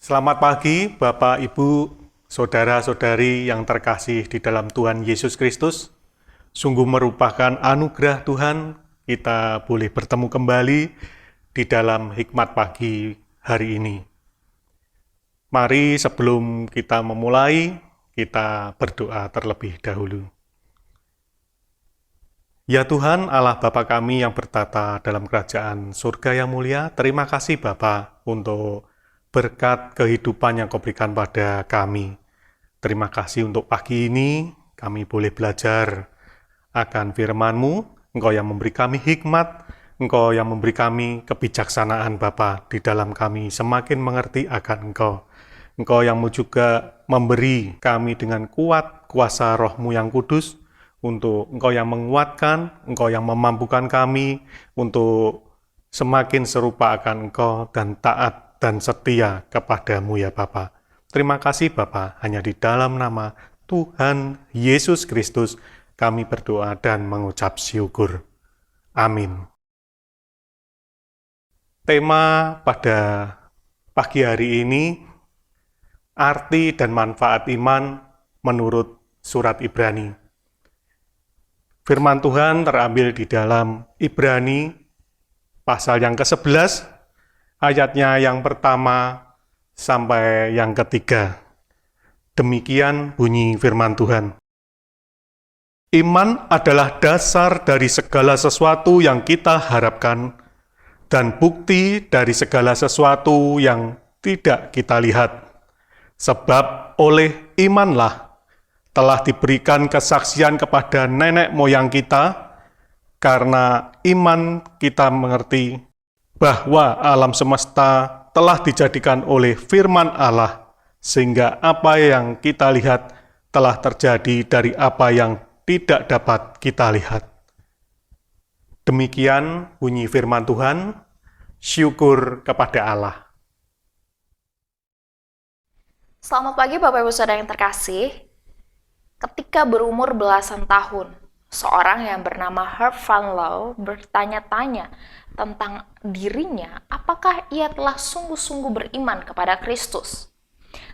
Selamat pagi, Bapak, Ibu, saudara-saudari yang terkasih di dalam Tuhan Yesus Kristus. Sungguh merupakan anugerah Tuhan kita boleh bertemu kembali di dalam hikmat pagi hari ini. Mari sebelum kita memulai, kita berdoa terlebih dahulu. Ya Tuhan, Allah Bapa kami yang bertata dalam kerajaan surga yang mulia, terima kasih Bapa untuk berkat kehidupan yang Kau berikan pada kami. Terima kasih untuk pagi ini, kami boleh belajar akan firman-Mu, Engkau yang memberi kami hikmat, Engkau yang memberi kami kebijaksanaan Bapa di dalam kami semakin mengerti akan Engkau. Engkau yang juga memberi kami dengan kuat kuasa Roh-Mu yang kudus, untuk Engkau yang menguatkan, Engkau yang memampukan kami untuk semakin serupa akan Engkau dan taat dan setia kepadamu ya Bapa. Terima kasih Bapa, hanya di dalam nama Tuhan Yesus Kristus kami berdoa dan mengucap syukur. Amin. Tema pada pagi hari ini, arti dan manfaat iman menurut surat Ibrani. Firman Tuhan terambil di dalam Ibrani pasal yang ke-11, ayatnya yang pertama sampai yang ketiga. Demikian bunyi firman Tuhan. Iman adalah dasar dari segala sesuatu yang kita harapkan dan bukti dari segala sesuatu yang tidak kita lihat. Sebab oleh imanlah telah diberikan kesaksian kepada nenek moyang kita, karena iman kita mengerti bahwa alam semesta telah dijadikan oleh firman Allah, sehingga apa yang kita lihat telah terjadi dari apa yang tidak dapat kita lihat. Demikian bunyi firman Tuhan, syukur kepada Allah. Selamat pagi Bapak Ibu Saudara yang terkasih. Ketika berumur belasan tahun, seorang yang bernama Herb Van Loo bertanya-tanya tentang dirinya, apakah ia telah sungguh-sungguh beriman kepada Kristus.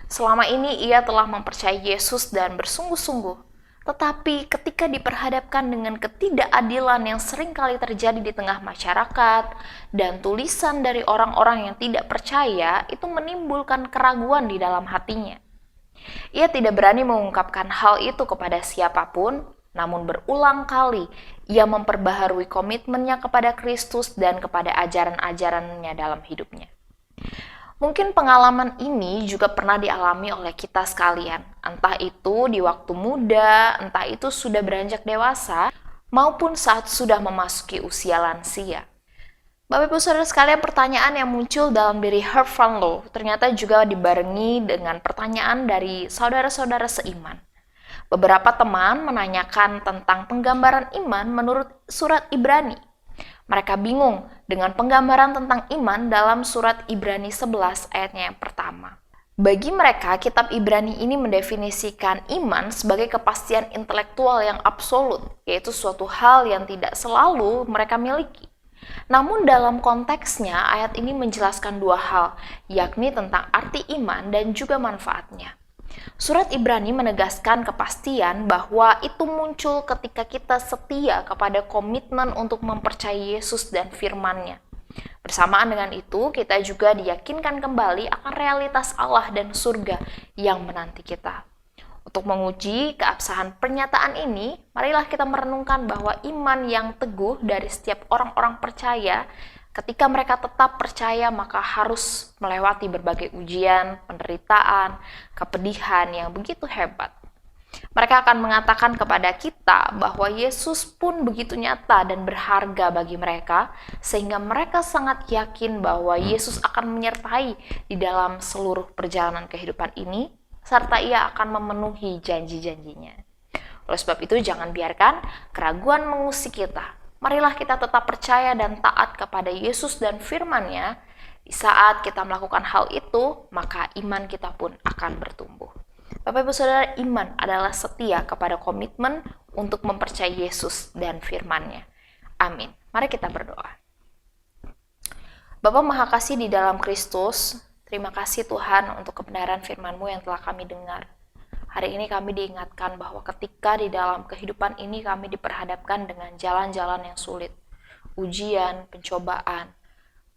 Selama ini ia telah mempercayai Yesus dan bersungguh-sungguh, tetapi ketika diperhadapkan dengan ketidakadilan yang seringkali terjadi di tengah masyarakat dan tulisan dari orang-orang yang tidak percaya, itu menimbulkan keraguan di dalam hatinya. Ia tidak berani mengungkapkan hal itu kepada siapapun, namun berulang kali ia memperbaharui komitmennya kepada Kristus dan kepada ajaran-ajarannya dalam hidupnya. Mungkin pengalaman ini juga pernah dialami oleh kita sekalian, entah itu di waktu muda, entah itu sudah beranjak dewasa, maupun saat sudah memasuki usia lansia. Bapak Ibu Saudara sekalian, pertanyaan yang muncul dalam diri Herb Van Loo ternyata juga dibarengi dengan pertanyaan dari saudara-saudara seiman. Beberapa teman menanyakan tentang penggambaran iman menurut surat Ibrani. Mereka bingung dengan penggambaran tentang iman dalam surat Ibrani 11 ayatnya yang pertama. Bagi mereka, kitab Ibrani ini mendefinisikan iman sebagai kepastian intelektual yang absolut, yaitu suatu hal yang tidak selalu mereka miliki. Namun dalam konteksnya, ayat ini menjelaskan dua hal, yakni tentang arti iman dan juga manfaatnya. Surat Ibrani menegaskan kepastian bahwa itu muncul ketika kita setia kepada komitmen untuk mempercayai Yesus dan firman-Nya. Bersamaan dengan itu, kita juga diyakinkan kembali akan realitas Allah dan surga yang menanti kita. Untuk menguji keabsahan pernyataan ini, marilah kita merenungkan bahwa iman yang teguh dari setiap orang-orang percaya, ketika mereka tetap percaya maka harus melewati berbagai ujian, penderitaan, kepedihan yang begitu hebat. Mereka akan mengatakan kepada kita bahwa Yesus pun begitu nyata dan berharga bagi mereka, sehingga mereka sangat yakin bahwa Yesus akan menyertai di dalam seluruh perjalanan kehidupan ini, serta ia akan memenuhi janji-janjinya. Oleh sebab itu, jangan biarkan keraguan mengusik kita. Marilah kita tetap percaya dan taat kepada Yesus dan firman-Nya. Di saat kita melakukan hal itu, maka iman kita pun akan bertumbuh. Bapak Ibu Saudara, iman adalah setia kepada komitmen untuk mempercayai Yesus dan firman-Nya. Amin. Mari kita berdoa. Bapa Maha Kasih di dalam Kristus, Terima kasih Tuhan untuk kebenaran firman-Mu yang telah kami dengar. Hari ini kami diingatkan bahwa ketika di dalam kehidupan ini kami diperhadapkan dengan jalan-jalan yang sulit, ujian, pencobaan,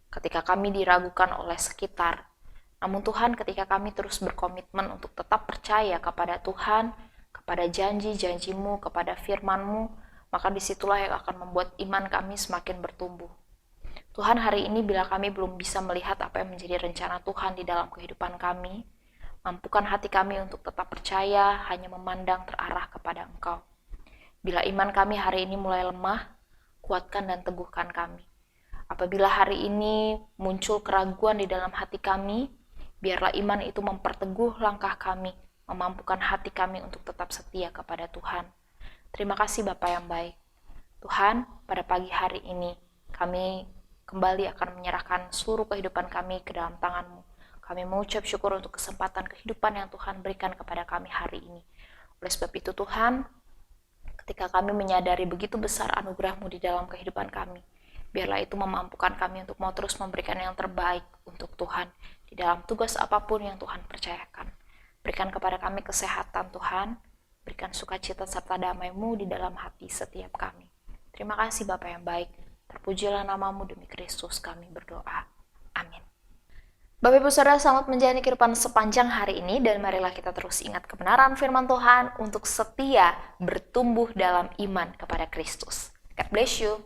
ketika kami diragukan oleh sekitar. Namun Tuhan, ketika kami terus berkomitmen untuk tetap percaya kepada Tuhan, kepada janji-janji-Mu, kepada firman-Mu, maka disitulah yang akan membuat iman kami semakin bertumbuh. Tuhan, hari ini bila kami belum bisa melihat apa yang menjadi rencana Tuhan di dalam kehidupan kami, mampukan hati kami untuk tetap percaya, hanya memandang terarah kepada Engkau. Bila iman kami hari ini mulai lemah, kuatkan dan teguhkan kami. Apabila hari ini muncul keraguan di dalam hati kami, biarlah iman itu memperteguh langkah kami, memampukan hati kami untuk tetap setia kepada Tuhan. Terima kasih Bapa yang baik. Tuhan, pada pagi hari ini, kami kembali akan menyerahkan seluruh kehidupan kami ke dalam tangan-Mu. Kami mengucap syukur untuk kesempatan kehidupan yang Tuhan berikan kepada kami hari ini. Oleh sebab itu Tuhan, ketika kami menyadari begitu besar anugerah-Mu di dalam kehidupan kami, biarlah itu memampukan kami untuk mau terus memberikan yang terbaik untuk Tuhan di dalam tugas apapun yang Tuhan percayakan. Berikan kepada kami kesehatan Tuhan, berikan sukacita serta damai-Mu di dalam hati setiap kami. Terima kasih Bapa yang baik. Terpujilah nama-Mu, demi Kristus kami berdoa. Amin. Bapak Ibu Saudara, selamat menjalani kehidupan sepanjang hari ini, dan marilah kita terus ingat kebenaran firman Tuhan untuk setia bertumbuh dalam iman kepada Kristus. God bless you.